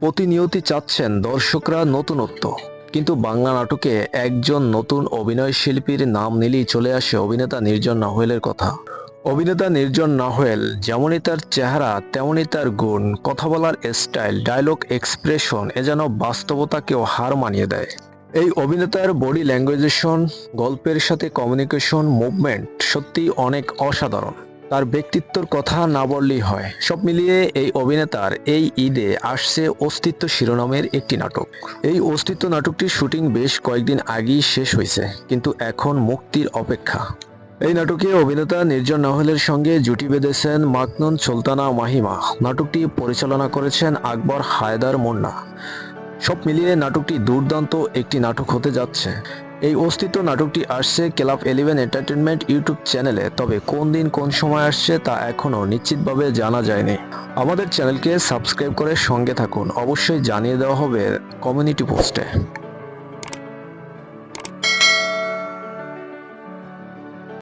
প্রতিনিয়তই চাচ্ছেন দর্শকরা নতুনত্ব, কিন্তু বাংলা নাটকে একজন নতুন অভিনয় শিল্পীর নাম নিলেই চলে আসে অভিনেতা নির্জন নাহুয়েলের কথা। অভিনেতা নির্জন নাহুয়েল যেমনই তার চেহারা তেমনই তার গুণ, কথা বলার স্টাইল, ডায়লগ, এক্সপ্রেশন এ যেন বাস্তবতাকেও হার মানিয়ে দেয়। এই অভিনেতার বডি ল্যাঙ্গুয়েজেশন, গল্পের সাথে কমিউনিকেশন, মুভমেন্ট সত্যিই অনেক অসাধারণ। তার ব্যক্তিত্বর কথা না বললেই হয়। সব মিলিয়ে এই অভিনেতার এই ঈদে আসছে অস্তিত্ব শিরোনামের একটি নাটক। এই অস্তিত্ব নাটকটির শুটিং বেশ কয়েকদিন আগেই শেষ হয়েছে, কিন্তু এখন মুক্তির অপেক্ষা। এই নাটকে অভিনেতা নির্জন নাহুয়েলের সঙ্গে জুটি বেঁধেছেন মাকনুন সুলতানা মাহিমা। নাটকটি পরিচালনা করেছেন আকবর হায়দার মুন্না। সব মিলিয়ে নাটকটি দুর্দান্ত একটি নাটক হতে যাচ্ছে। এই অস্তিত্ব নাটকটি আসছে ক্লাব 11 এন্টারটেনমেন্ট ইউটিউব চ্যানেলে, তবে কোন দিন কোন সময় আসছে তা এখনও নিশ্চিতভাবে জানা যায়নি। আমাদের চ্যানেলকে সাবস্ক্রাইব করে সঙ্গে থাকুন, অবশ্যই জানিয়ে দেওয়া হবে কমিউনিটি পোস্টে।